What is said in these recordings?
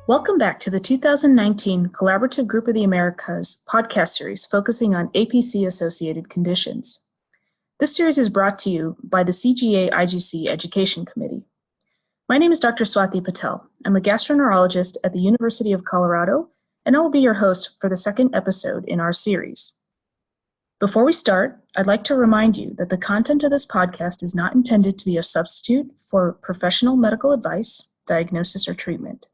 Welcome back to the 2019 Collaborative Group of the Americas podcast series focusing on APC-Associated conditions. This series is brought to you by the CGA-IGC Education Committee. My name is Dr. Swati Patel. I'm a gastroenterologist at the University of Colorado, and I will be your host for the second episode in our series. Before we start, I'd like to remind you that the content of this podcast is not intended to be a substitute for professional medical advice, diagnosis, or treatment.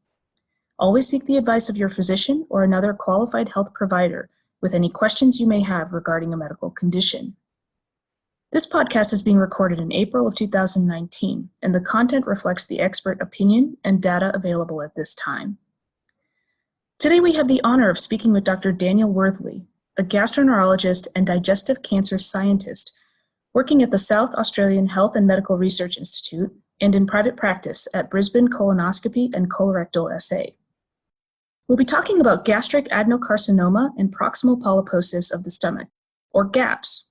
Always seek the advice of your physician or another qualified health provider with any questions you may have regarding a medical condition. This podcast is being recorded in April of 2019, and the content reflects the expert opinion and data available at this time. Today we have the honor of speaking with Dr. Daniel Worthley, a gastroenterologist and digestive cancer scientist working at the South Australian Health and Medical Research Institute and in private practice at Brisbane Colonoscopy and Colorectal SA. We'll be talking about gastric adenocarcinoma and proximal polyposis of the stomach, or GAPPS.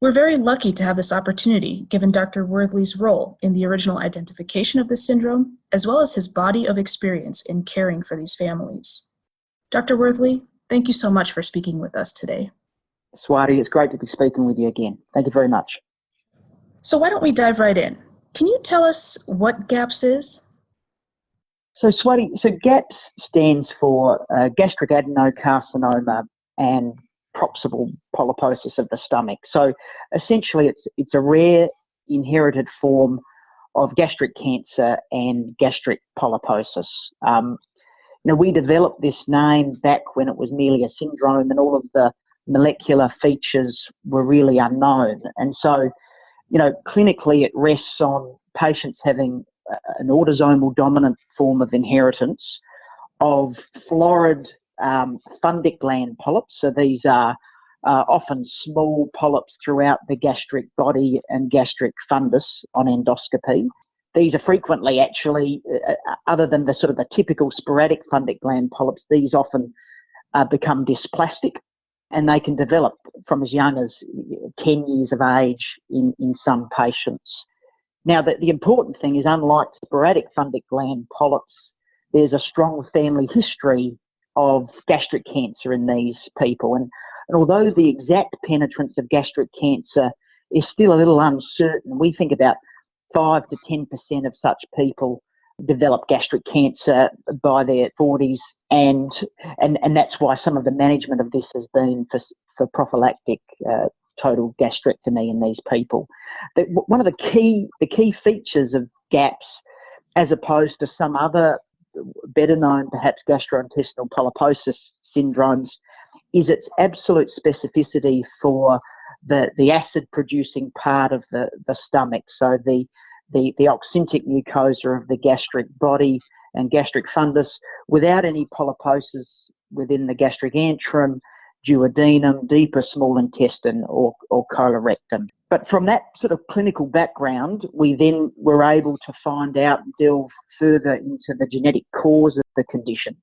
We're very lucky to have this opportunity given Dr. Worthley's role in the original identification of this syndrome, as well as his body of experience in caring for these families. Dr. Worthley, thank you so much for speaking with us today. Swati, it's great to be speaking with you again. Thank you very much. So why don't we dive right in? Can you tell us what GAPPS is? So Swati, GAPPS stands for Gastric Adenocarcinoma and Proximal Polyposis of the stomach. So essentially it's a rare inherited form of gastric cancer and gastric polyposis. We developed this name back when it was merely a syndrome and all of the molecular features were really unknown. And so, clinically it rests on patients having an autosomal dominant form of inheritance of florid fundic gland polyps. So these are often small polyps throughout the gastric body and gastric fundus on endoscopy. These are frequently actually, other than the sort of the typical sporadic fundic gland polyps, these often become dysplastic and they can develop from as young as 10 years of age in some patients. Now, the important thing is, unlike sporadic fundic gland polyps, there's a strong family history of gastric cancer in these people. And although the exact penetrance of gastric cancer is still a little uncertain, we think about 5 to 10% of such people develop gastric cancer by their 40s, and that's why some of the management of this has been for prophylactic total gastrectomy in these people. One of the key features of GAPPS, as opposed to some other better known perhaps gastrointestinal polyposis syndromes, is its absolute specificity for the acid producing part of the stomach. So the oxyntic mucosa of the gastric body and gastric fundus without any polyposis within the gastric antrum, duodenum, deeper small intestine or colorectum. But from that sort of clinical background, we then were able to find out and delve further into the genetic cause of the condition.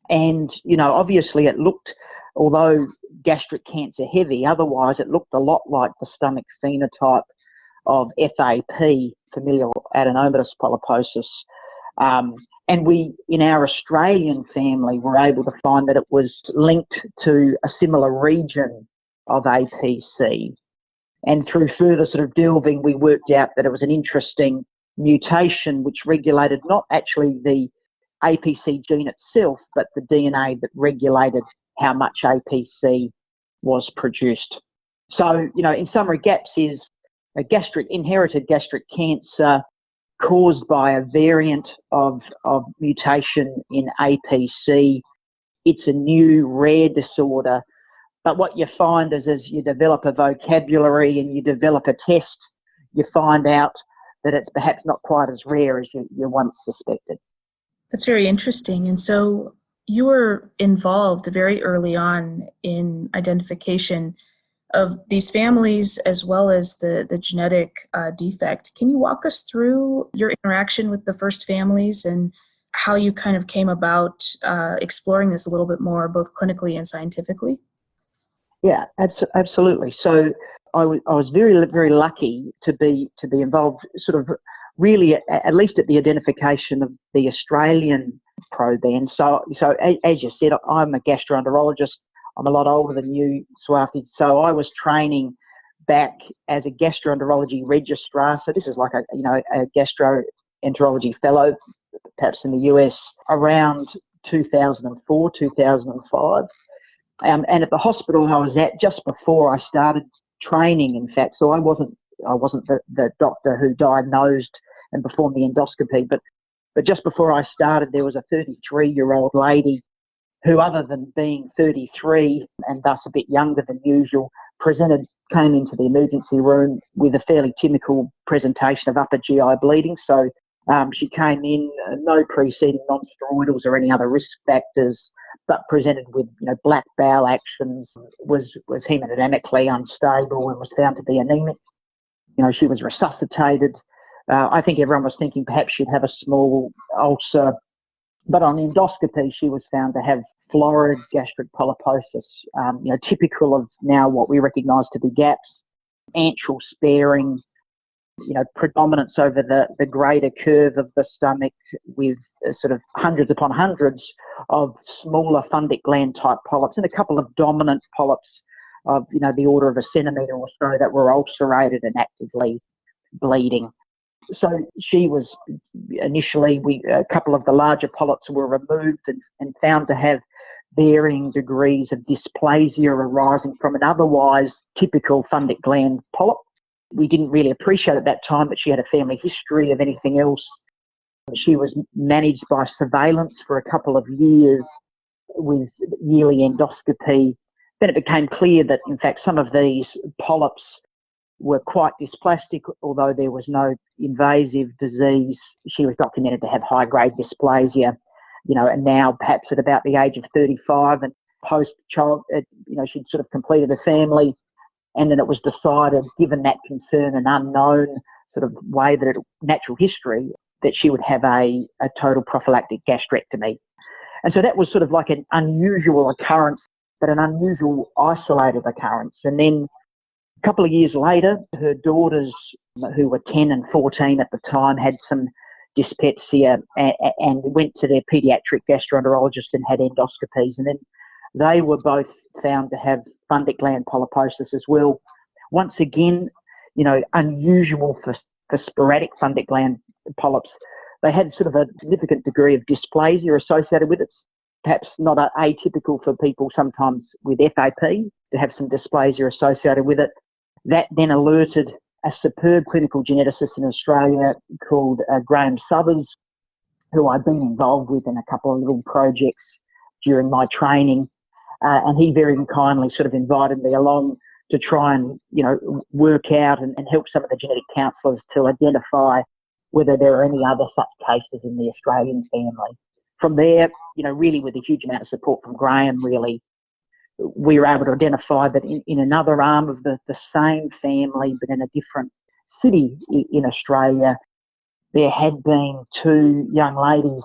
And, obviously it looked, although gastric cancer heavy, otherwise it looked a lot like the stomach phenotype of FAP, familial adenomatous polyposis. And we, in our Australian family, were able to find that it was linked to a similar region of APC. And through further sort of delving, we worked out that it was an interesting mutation which regulated not actually the APC gene itself, but the DNA that regulated how much APC was produced. So, in summary, GAPPS is a inherited gastric cancer caused by a variant of mutation in APC. It's a new rare disorder, but what you find is as you develop a vocabulary and you develop a test, you find out that it's perhaps not quite as rare as you once suspected. That's very interesting. And so you were involved very early on in identification of these families as well as the genetic defect. Can you walk us through your interaction with the first families and how you kind of came about exploring this a little bit more, both clinically and scientifically? Yeah, absolutely. So I was very, very lucky to be involved sort of really at least at the identification of the Australian pro then. So as you said, I'm a gastroenterologist. I'm a lot older than you, Swati. So I was training back as a gastroenterology registrar. So this is like a gastroenterology fellow, perhaps in the US, around 2004, 2005. And at the hospital I was at just before I started training, in fact. So I wasn't the doctor who diagnosed and performed the endoscopy, but just before I started, there was a 33-year-old lady who, other than being 33 and thus a bit younger than usual, came into the emergency room with a fairly typical presentation of upper GI bleeding. So she came in, no preceding non-steroidals or any other risk factors, but presented with black bowel actions, was hemodynamically unstable and was found to be anemic. She was resuscitated. I think everyone was thinking perhaps she'd have a small ulcer, but on endoscopy she was found to have florid gastric polyposis, typical of now what we recognise to be GAPPS, antral sparing, predominance over the greater curve of the stomach with sort of hundreds upon hundreds of smaller fundic gland type polyps and a couple of dominant polyps of, the order of a centimetre or so that were ulcerated and actively bleeding. So she was initially, a couple of the larger polyps were removed and found to have varying degrees of dysplasia arising from an otherwise typical fundic gland polyp. We didn't really appreciate at that time that she had a family history of anything else. She was managed by surveillance for a couple of years with yearly endoscopy. Then it became clear that, in fact, some of these polyps were quite dysplastic, although there was no invasive disease. She was documented to have high-grade dysplasia, and now perhaps at about the age of 35 and post-child, she'd sort of completed a family, and then it was decided, given that concern and unknown sort of way that natural history, that she would have a total prophylactic gastrectomy. And so that was sort of like an unusual occurrence, but an unusual isolated occurrence. And then a couple of years later, her daughters, who were 10 and 14 at the time, had some dyspepsia and went to their paediatric gastroenterologist and had endoscopies. And then they were both found to have fundic gland polyposis as well. Once again, unusual for sporadic fundic gland polyps. They had sort of a significant degree of dysplasia associated with it, perhaps not atypical for people sometimes with FAP to have some dysplasia associated with it. That then alerted a superb clinical geneticist in Australia called Graham Suthers, who I've been involved with in a couple of little projects during my training. And he very kindly sort of invited me along to try and, work out and help some of the genetic counsellors to identify whether there are any other such cases in the Australian family. From there, really with a huge amount of support from Graham, really, we were able to identify that in another arm of the same family, but in a different city in Australia, there had been two young ladies,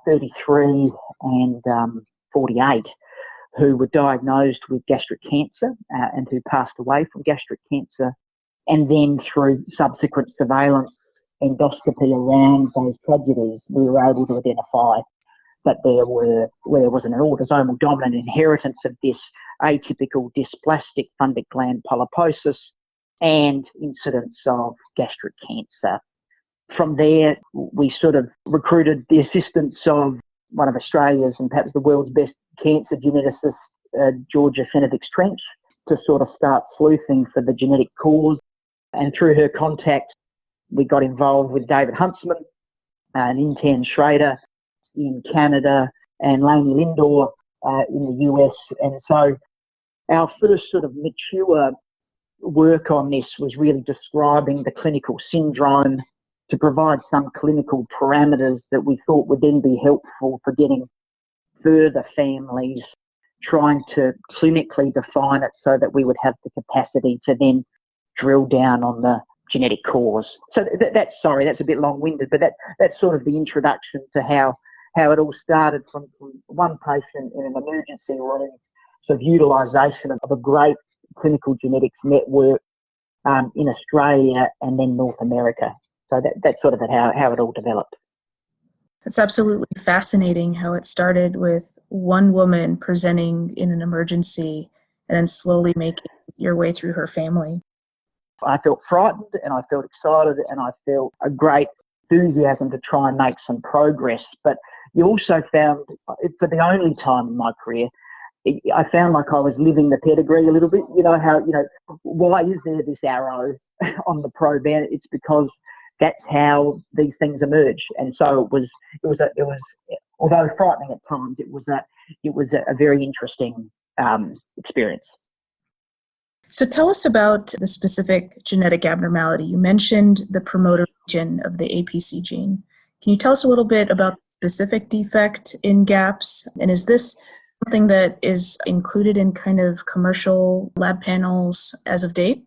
33 and 48, who were diagnosed with gastric cancer and who passed away from gastric cancer. And then through subsequent surveillance endoscopy around those tragedies, we were able to identify that there was an autosomal dominant inheritance of this atypical dysplastic fundic gland polyposis and incidence of gastric cancer. From there, we sort of recruited the assistance of one of Australia's and perhaps the world's best cancer geneticist, Georgia Fenovix-Trench, to sort of start sleuthing for the genetic cause. And through her contact, we got involved with David Huntsman, an intern Schrader in Canada, and Laney Lindor in the US. And so our first sort of mature work on this was really describing the clinical syndrome to provide some clinical parameters that we thought would then be helpful for getting further families, trying to clinically define it so that we would have the capacity to then drill down on the genetic cause. So that's a bit long-winded, but that's sort of the introduction to how it all started from one patient in an emergency room, sort of utilisation of a great clinical genetics network in Australia and then North America. So that's sort of how it all developed. It's absolutely fascinating how it started with one woman presenting in an emergency and then slowly making your way through her family. I felt frightened and I felt excited and I felt a great enthusiasm to try and make some progress. But you also found, for the only time in my career, I found like I was living the pedigree a little bit. You know how, why is there this arrow on the probe? It's because that's how these things emerge. And so it was although frightening at times, it was a very interesting experience. So tell us about the specific genetic abnormality. You mentioned the promoter region of the APC gene. Can you tell us a little bit about the specific defect in GAPPS? And is this something that is included in kind of commercial lab panels as of date?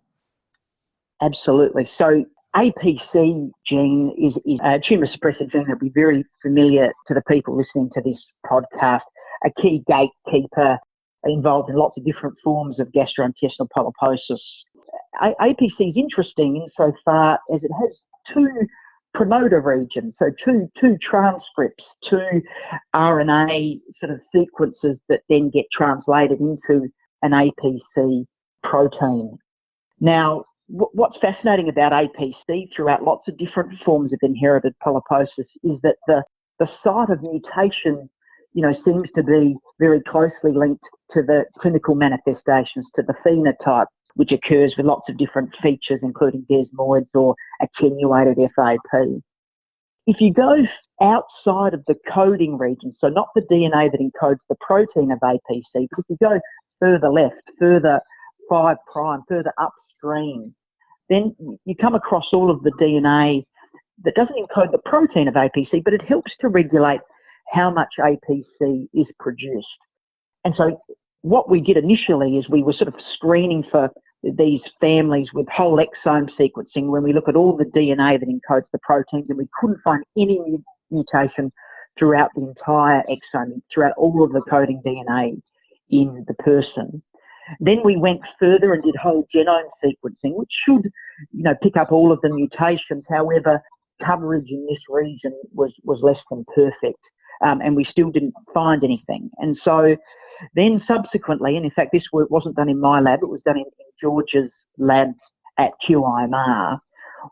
Absolutely. So APC gene is a tumour suppressor gene that will be very familiar to the people listening to this podcast, a key gatekeeper involved in lots of different forms of gastrointestinal polyposis. APC is interesting insofar as it has two promoter regions, so two transcripts, two RNA sort of sequences that then get translated into an APC protein. Now, what's fascinating about APC throughout lots of different forms of inherited polyposis is that the site of mutation, seems to be very closely linked to the clinical manifestations, to the phenotype, which occurs with lots of different features, including desmoids or attenuated FAP. If you go outside of the coding region, so not the DNA that encodes the protein of APC, but if you go further left, further 5', further upstream, then you come across all of the DNA that doesn't encode the protein of APC, but it helps to regulate how much APC is produced. And so what we did initially is we were sort of screening for these families with whole exome sequencing when we look at all the DNA that encodes the proteins, and we couldn't find any mutation throughout the entire exome, throughout all of the coding DNA in the person. Then we went further and did whole genome sequencing, which should, pick up all of the mutations. However, coverage in this region was less than perfect, and we still didn't find anything. And so then subsequently, and in fact this work wasn't done in my lab, it was done in George's lab at QIMR,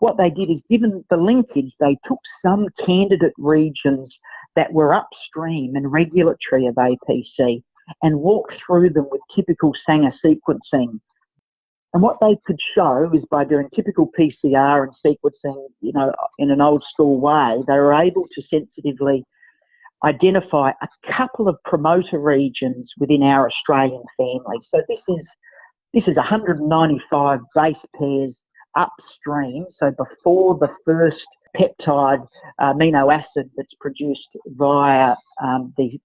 what they did is, given the linkage, they took some candidate regions that were upstream and regulatory of APC and walked through them with typical Sanger sequencing. And what they could show is by doing typical PCR and sequencing, in an old school way, they were able to sensitively identify a couple of promoter regions within our Australian family. So this is 195 base pairs upstream, so before the first peptide amino acid that's produced via the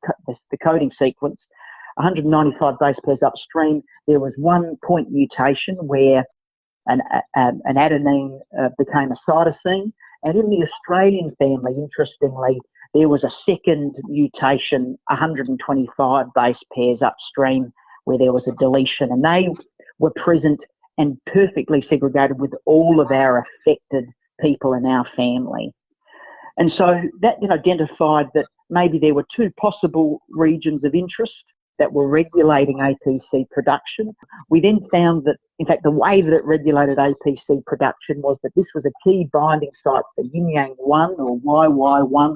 coding sequence. 195 base pairs upstream, there was one point mutation where an adenine became a cytosine, and in the Australian family, interestingly, there was a second mutation, 125 base pairs upstream, where there was a deletion, and they were present and perfectly segregated with all of our affected people in our family. And so that then identified that maybe there were two possible regions of interest that were regulating APC production. We then found that, in fact, the way that it regulated APC production was that this was a key binding site for yin-yang-1 or YY1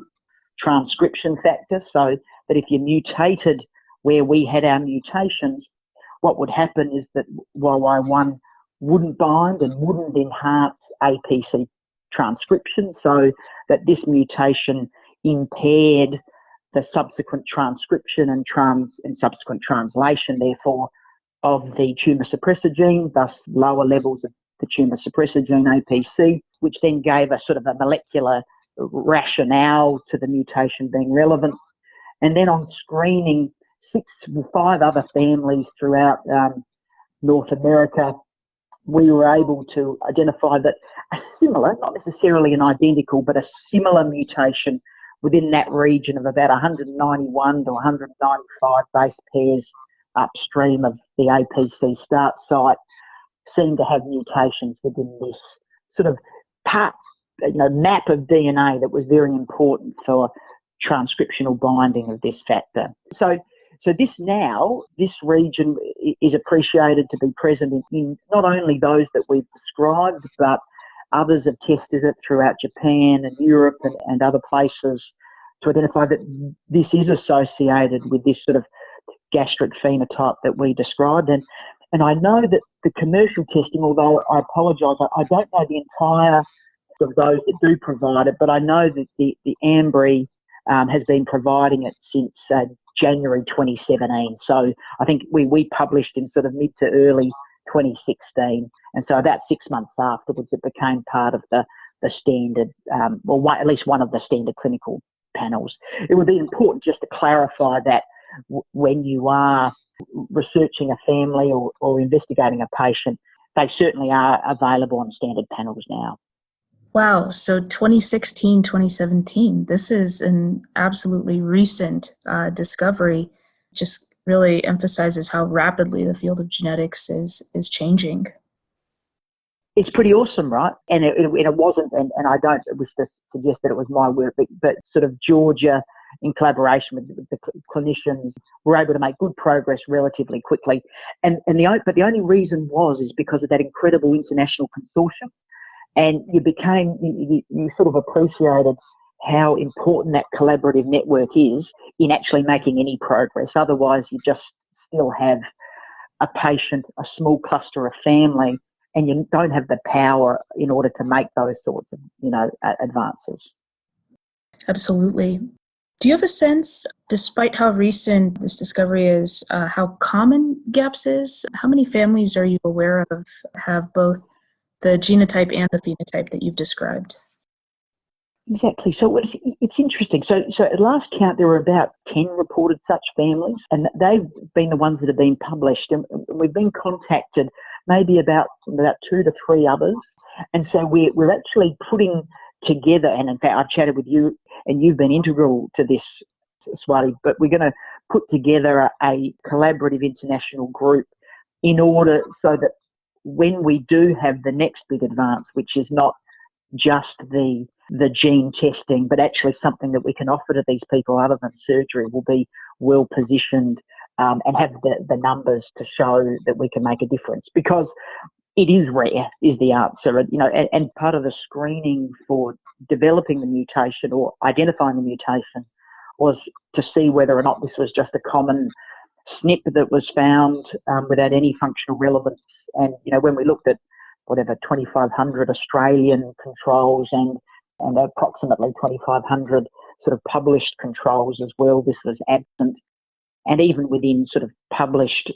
transcription factor, so that if you mutated where we had our mutations, what would happen is that YY1 wouldn't bind and wouldn't enhance APC transcription, so that this mutation impaired the subsequent transcription and subsequent translation, therefore, of the tumour suppressor gene, thus lower levels of the tumour suppressor gene APC, which then gave us sort of a molecular rationale to the mutation being relevant. And then on screening 5 other families throughout North America, we were able to identify that a similar, not necessarily an identical, but a similar mutation within that region of about 191 to 195 base pairs upstream of the APC start site seemed to have mutations within this sort of map of DNA that was very important for transcriptional binding of this factor. So this region is appreciated to be present in not only those that we've described, but others have tested it throughout Japan and Europe and other places to identify that this is associated with this sort of gastric phenotype that we described. And I know that the commercial testing, although I apologise, I don't know the entire of those that do provide it, but I know that the Ambry has been providing it since January 2017. So I think we published in sort of mid to early 2016. And so about 6 months afterwards, it became part of the standard, at least one of the standard clinical panels. It would be important just to clarify that when you are researching a family or investigating a patient, they certainly are available on standard panels now. Wow, so 2016, 2017, this is an absolutely recent discovery. Just really emphasizes how rapidly the field of genetics is changing. It's pretty awesome, right? And it wasn't, and I don't wish to suggest that it was my work, but sort of Georgia, in collaboration with the clinicians, were able to make good progress relatively quickly. But the only reason is because of that incredible international consortium. And you sort of appreciated how important that collaborative network is in actually making any progress. Otherwise, you just still have a patient, a small cluster, a family, and you don't have the power in order to make those sorts of, advances. Absolutely. Do you have a sense, despite how recent this discovery is, how common GAPPS is? How many families are you aware of have both the genotype and the phenotype that you've described? Exactly. So it's interesting. So at last count, there were about 10 reported such families, and they've been the ones that have been published. And we've been contacted maybe about 2 to 3 others. And so we're actually putting together, and in fact, I've chatted with you, and you've been integral to this, Swati, but we're going to put together a collaborative international group in order so that when we do have the next big advance, which is not just the gene testing, but actually something that we can offer to these people other than surgery, will be well positioned and have the numbers to show that we can make a difference. Because it is rare, is the answer. And part of the screening for developing the mutation or identifying the mutation was to see whether or not this was just a common SNP that was found without any functional relevance. And, when we looked at 2,500 Australian controls and approximately 2,500 sort of published controls as well, this was absent. And even within sort of published,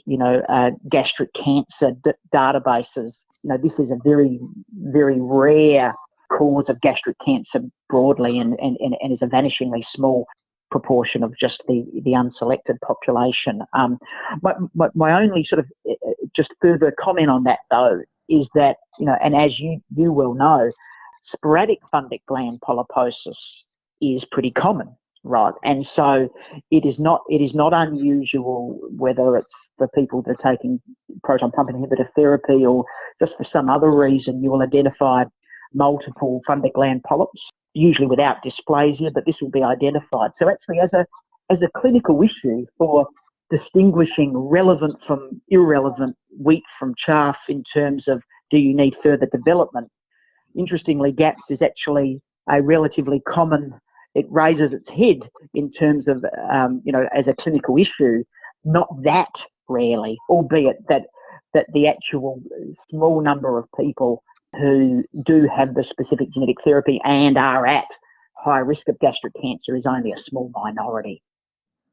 gastric cancer databases, this is a very, very rare cause of gastric cancer broadly and is a vanishingly small proportion of just the unselected population. My only sort of just further comment on that, though, is that, and as you well know, sporadic fundic gland polyposis is pretty common, right? And so it is not unusual, whether it's for people that are taking proton pump inhibitor therapy or just for some other reason, you will identify multiple fundic gland polyps, usually without dysplasia, but this will be identified. So actually, as a clinical issue for distinguishing relevant from irrelevant wheat from chaff in terms of do you need further development, interestingly, GAPPS is actually a relatively common, it raises its head in terms of, as a clinical issue, not that rarely, albeit that the actual small number of people who do have the specific genetic therapy and are at high risk of gastric cancer is only a small minority.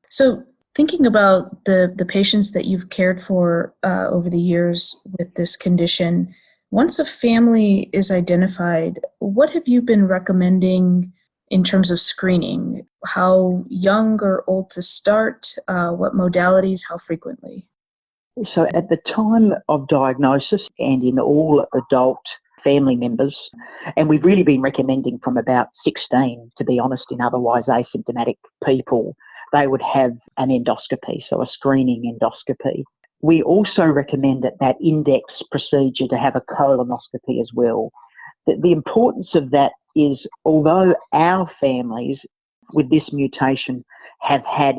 So thinking about the patients that you've cared for over the years with this condition, once a family is identified, what have you been recommending in terms of screening? How young or old to start? What modalities? How frequently? So at the time of diagnosis and in all adult family members, and we've really been recommending from about 16, to be honest, in otherwise asymptomatic people, they would have an endoscopy, so a screening endoscopy. We also recommend at that index procedure to have a colonoscopy as well. The importance of that is, although our families with this mutation have had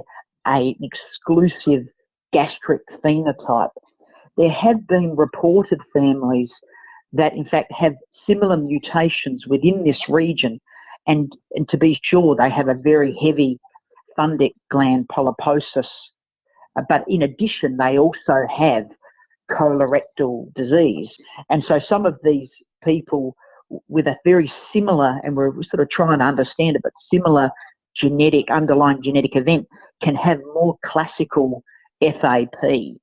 an exclusive gastric phenotype. There have been reported families that in fact have similar mutations within this region, and to be sure they have a very heavy fundic gland polyposis, but in addition they also have colorectal disease. And so some of these people with a very similar, and we're sort of trying to understand it, but similar underlying genetic event can have more classical FAP.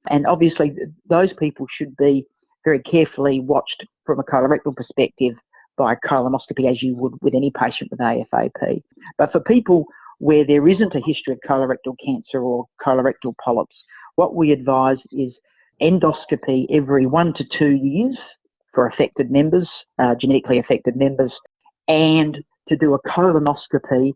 And obviously those people should be very carefully watched from a colorectal perspective by colonoscopy, as you would with any patient with AFAP. But for people where there isn't a history of colorectal cancer or colorectal polyps, what we advise is endoscopy every 1 to 2 years for affected members, genetically affected members, and to do a colonoscopy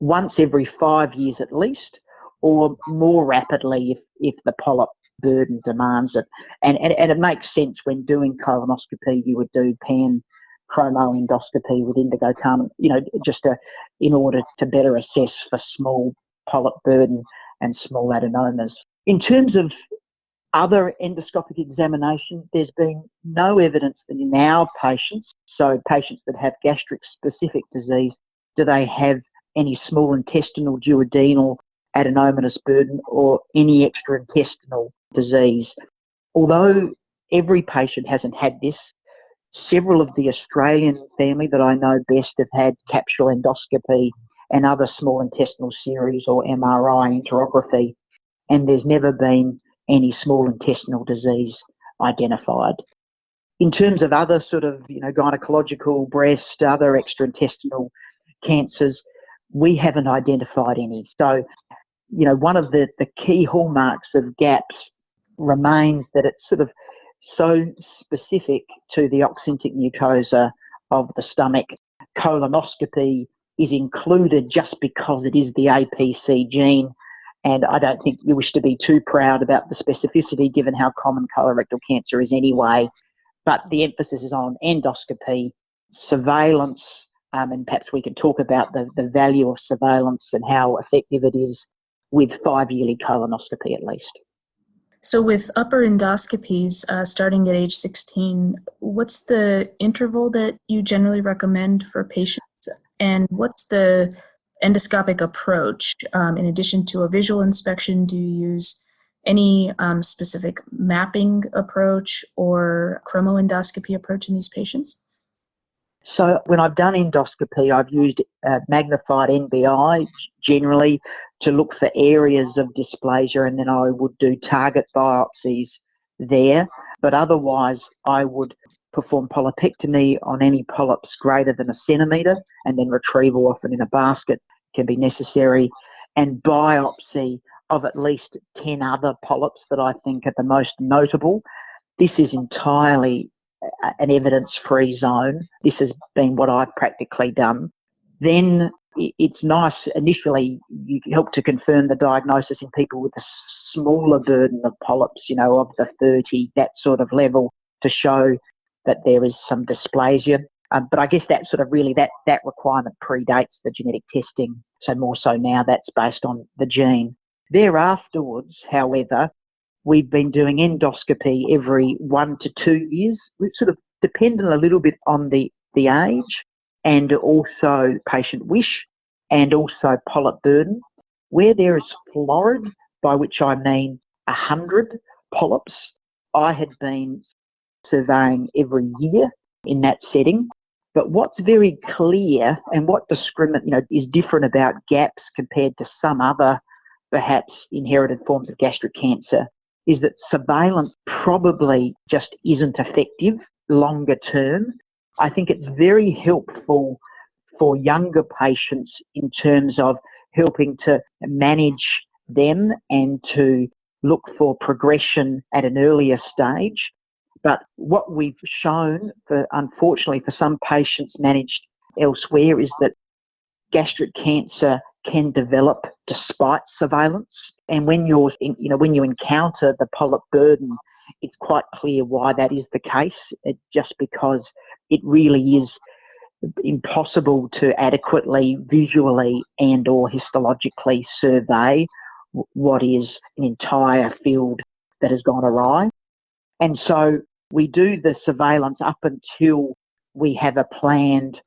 once every 5 years at least, or more rapidly if the polyp burden demands it. And it makes sense when doing colonoscopy, you would do pan-chromoendoscopy with indigo carbon, in order to better assess for small polyp burden and small adenomas. In terms of other endoscopic examination, there's been no evidence that in our patients, so patients that have gastric-specific disease, do they have any small intestinal, duodenal, adenomatous burden or any extra-intestinal disease. Although every patient hasn't had this, several of the Australian family that I know best have had capsule endoscopy and other small intestinal series or MRI enterography, and there's never been any small intestinal disease identified. In terms of other sort of, gynecological, breast, other extra-intestinal cancers, we haven't identified any. So, one of the key hallmarks of GAPPS remains that it's sort of so specific to the oxyntic mucosa of the stomach. Colonoscopy is included just because it is the APC gene, and I don't think you wish to be too proud about the specificity given how common colorectal cancer is anyway, but the emphasis is on endoscopy, surveillance, and perhaps we can talk about the value of surveillance and how effective it is with 5-yearly colonoscopy at least. So with upper endoscopies starting at age 16, what's the interval that you generally recommend for patients? And what's the endoscopic approach? In addition to a visual inspection, do you use any specific mapping approach or chromoendoscopy approach in these patients? So when I've done endoscopy, I've used magnified NBI generally to look for areas of dysplasia, and then I would do target biopsies there. But otherwise, I would perform polypectomy on any polyps greater than 1 centimetre, and then retrieval often in a basket can be necessary, and biopsy of at least 10 other polyps that I think are the most notable. This is entirely an evidence-free zone. This has been what I've practically done. Then it's nice, initially, you help to confirm the diagnosis in people with a smaller burden of polyps, of the 30, that sort of level, to show that there is some dysplasia. But I guess that sort of really, that requirement predates the genetic testing. So more so now that's based on the gene. Thereafterwards, however, we've been doing endoscopy every 1 to 2 years. It's sort of dependent a little bit on the age and also patient wish and also polyp burden. Where there is florid, by which I mean 100 polyps, I had been surveying every year in that setting. But what's very clear and what is different about GAPPS compared to some other perhaps inherited forms of gastric cancer is that surveillance probably just isn't effective longer term. I think it's very helpful for younger patients in terms of helping to manage them and to look for progression at an earlier stage. But what we've shown, unfortunately for some patients managed elsewhere, is that gastric cancer can develop despite surveillance. And when you encounter the polyp burden, it's quite clear why that is the case. Just because it really is impossible to adequately visually and or histologically survey what is an entire field that has gone awry. And so we do the surveillance up until we have a planned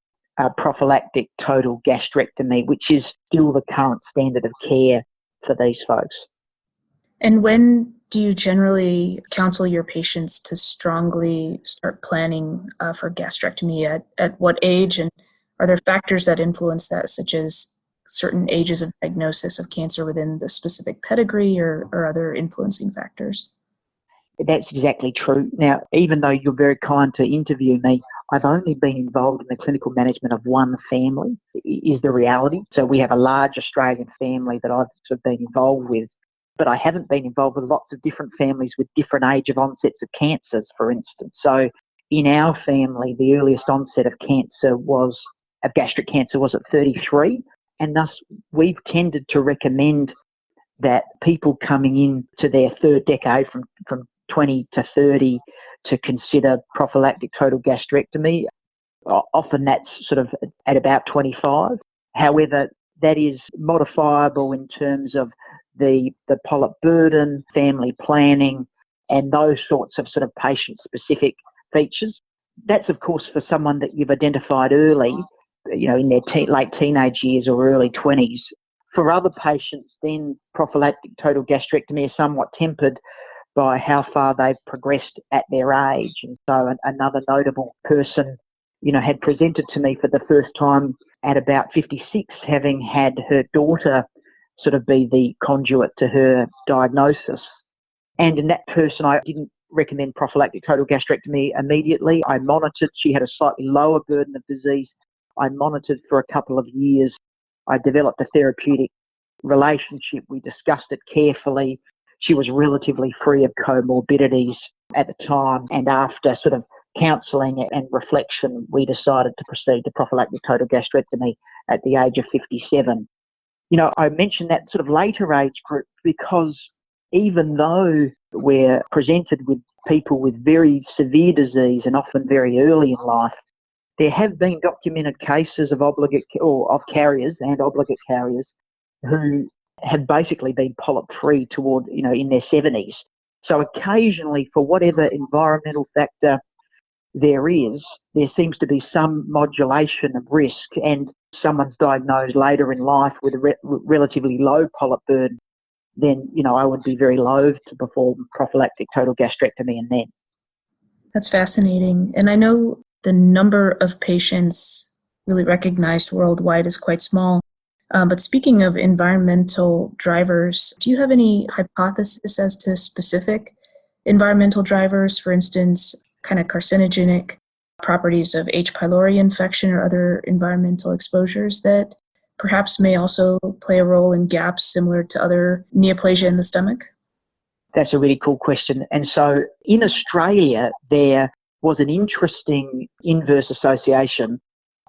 prophylactic total gastrectomy, which is still the current standard of care for these folks. And when do you generally counsel your patients to strongly start planning for gastrectomy? At what age? And are there factors that influence that, such as certain ages of diagnosis of cancer within the specific pedigree or other influencing factors? That's exactly true. Now, even though you're very kind to interview me, I've only been involved in the clinical management of one family, is the reality. So we have a large Australian family that I've sort of been involved with, but I haven't been involved with lots of different families with different age of onsets of cancers, for instance. So in our family, the earliest onset of gastric cancer was at 33, and thus we've tended to recommend that people coming into their third decade from 20 to 30 to consider prophylactic total gastrectomy. Often that's sort of at about 25. However, that is modifiable in terms of the polyp burden, family planning, and those sorts of sort of patient-specific features. That's, of course, for someone that you've identified early, in their late teenage years or early 20s. For other patients, then prophylactic total gastrectomy is somewhat tempered by how far they've progressed at their age. And so another notable person, had presented to me for the first time at about 56, having had her daughter sort of be the conduit to her diagnosis. And in that person, I didn't recommend prophylactic total gastrectomy immediately. I monitored. She had a slightly lower burden of disease. I monitored for a couple of years. I developed a therapeutic relationship. We discussed it carefully. She was relatively free of comorbidities at the time, and after sort of counselling and reflection, we decided to proceed to prophylactic total gastrectomy at the age of 57. I mentioned that sort of later age group because even though we're presented with people with very severe disease and often very early in life, there have been documented cases of carriers and obligate carriers who have basically been polyp-free in their 70s. So occasionally, for whatever environmental factor there seems to be some modulation of risk, and someone's diagnosed later in life with a relatively low polyp burden, then, I would be very loath to perform prophylactic total gastrectomy and then. That's fascinating. And I know the number of patients really recognized worldwide is quite small. But speaking of environmental drivers, do you have any hypothesis as to specific environmental drivers, for instance, kind of carcinogenic properties of H. pylori infection or other environmental exposures that perhaps may also play a role in GAPPS similar to other neoplasia in the stomach? That's a really cool question. And so in Australia, there was an interesting inverse association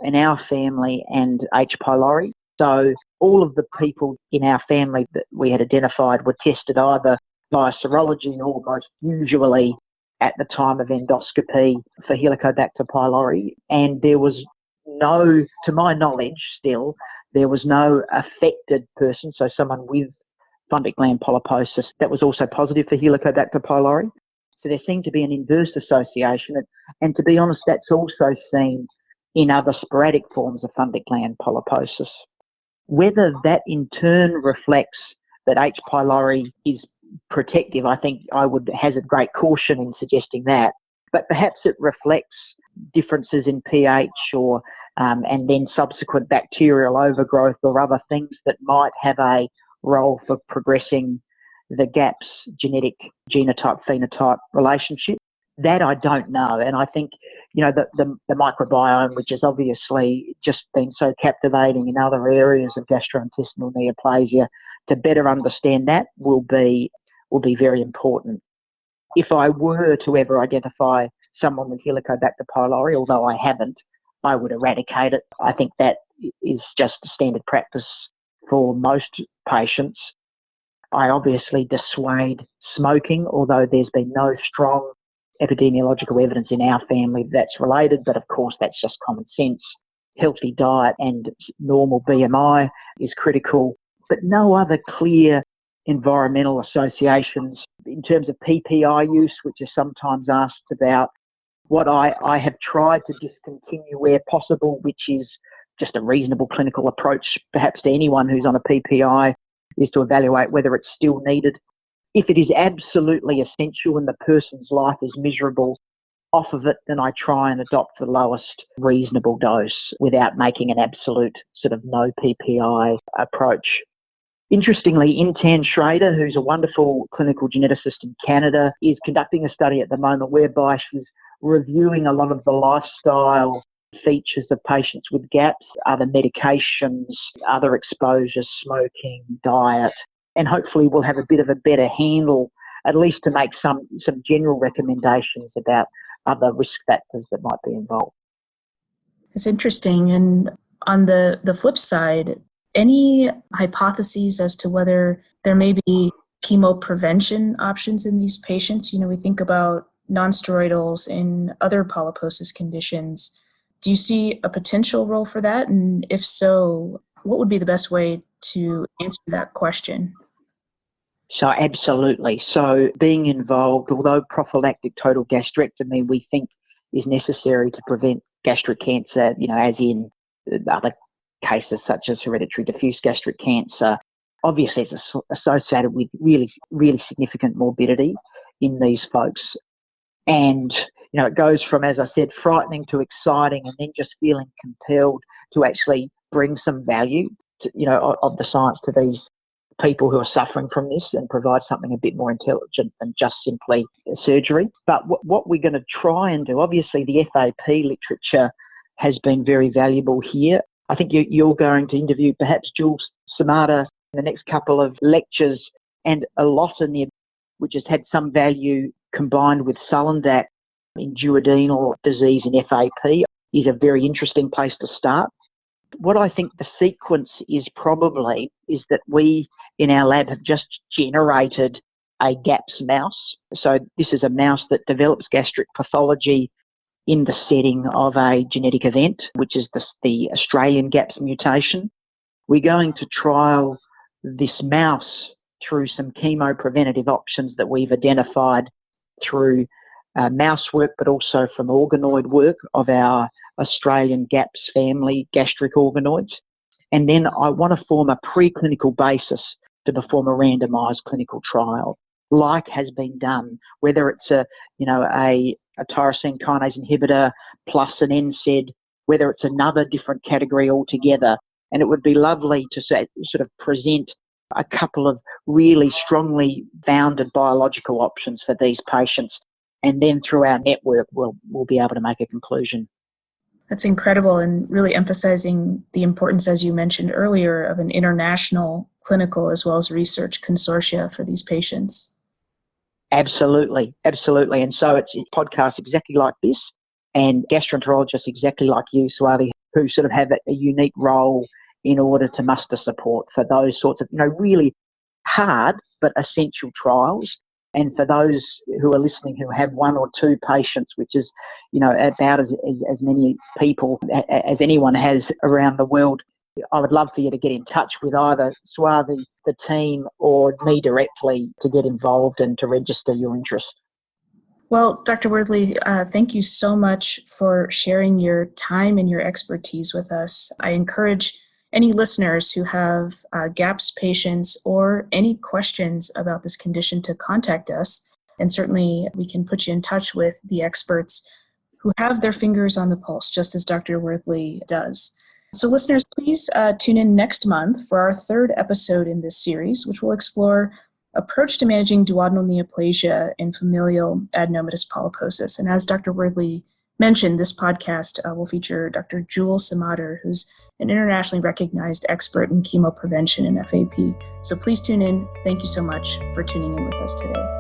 in our family and H. pylori. So all of the people in our family that we had identified were tested either via serology or most usually at the time of endoscopy for Helicobacter pylori. And there was no, to my knowledge still, there was no affected person, so someone with fundic gland polyposis that was also positive for Helicobacter pylori. So there seemed to be an inverse association. And to be honest, that's also seen in other sporadic forms of fundic gland polyposis. Whether that in turn reflects that H. pylori is protective, I think I would hazard great caution in suggesting that. But perhaps it reflects differences in pH or and then subsequent bacterial overgrowth or other things that might have a role for progressing the GAPPS genetic genotype-phenotype relationship. That I don't know. And I think, the microbiome, which has obviously just been so captivating in other areas of gastrointestinal neoplasia, to better understand that will be very important. If I were to ever identify someone with Helicobacter pylori, although I haven't, I would eradicate it. I think that is just standard practice for most patients. I obviously dissuade smoking, although there's been no strong epidemiological evidence in our family that's related, but of course that's just common sense. healthy diet and normal BMI is critical, but no other clear environmental associations in terms of PPI use, which is sometimes asked about. What I have tried to discontinue where possible, which is just a reasonable clinical approach, perhaps to anyone who's on a PPI, is to evaluate whether it's still needed. If it is absolutely essential and the person's life is miserable off of it, then I try and adopt the lowest reasonable dose without making an absolute sort of no PPI approach. Interestingly, Intan Schrader, who's a wonderful clinical geneticist in Canada, is conducting a study at the moment whereby she's reviewing a lot of the lifestyle features of patients with GAPPS, other medications, other exposures, smoking, diet, and hopefully we'll have a bit of a better handle, at least to make some general recommendations about other risk factors that might be involved. It's interesting. And on the flip side, any hypotheses as to whether there may be chemo prevention options in these patients? We think about nonsteroidals in other polyposis conditions. Do you see a potential role for that? And if so, what would be the best way to answer that question? So absolutely. So being involved, although prophylactic total gastrectomy we think is necessary to prevent gastric cancer, as in other cases such as hereditary diffuse gastric cancer, obviously it's associated with really, really significant morbidity in these folks. And, it goes from, as I said, frightening to exciting, and then just feeling compelled to actually bring some value to, of the science to these people who are suffering from this and provide something a bit more intelligent than just simply surgery. But what we're going to try and do, obviously the FAP literature has been very valuable here. I think you're going to interview perhaps Jules Samada in the next couple of lectures, and alotinib, which has had some value combined with Sulindac in duodenal disease in FAP, is a very interesting place to start. What I think the sequence is probably is that we in our lab have just generated a GAPPS mouse. So this is a mouse that develops gastric pathology in the setting of a genetic event, which is the Australian GAPPS mutation. We're going to trial this mouse through some chemopreventative options that we've identified through mouse work, but also from organoid work of our Australian GAPPS family gastric organoids. And then I want to form a preclinical basis to perform a randomised clinical trial, like has been done, whether it's a tyrosine kinase inhibitor plus an NSAID, whether it's another different category altogether. And it would be lovely to sort of present a couple of really strongly founded biological options for these patients. And then through our network, we'll be able to make a conclusion. That's incredible, and really emphasizing the importance, as you mentioned earlier, of an international clinical as well as research consortia for these patients. Absolutely, absolutely. And so it's podcasts exactly like this and gastroenterologists exactly like you, Swati, who sort of have a unique role in order to muster support for those sorts of, really hard but essential trials. And for those who are listening who have one or two patients, which is, about as many people as anyone has around the world, I would love for you to get in touch with either Swathi, the team, or me directly to get involved and to register your interest. Well, Dr. Worthley, thank you so much for sharing your time and your expertise with us. I encourage any listeners who have GAPPS patients or any questions about this condition to contact us, and certainly we can put you in touch with the experts who have their fingers on the pulse, just as Dr. Worthley does. So listeners, please tune in next month for our third episode in this series, which will explore approach to managing duodenal neoplasia in familial adenomatous polyposis. And as Dr. Worthley mentioned, this podcast will feature Dr. Jules Samada, who's an internationally recognized expert in chemo prevention and FAP. So please tune in. Thank you so much for tuning in with us today.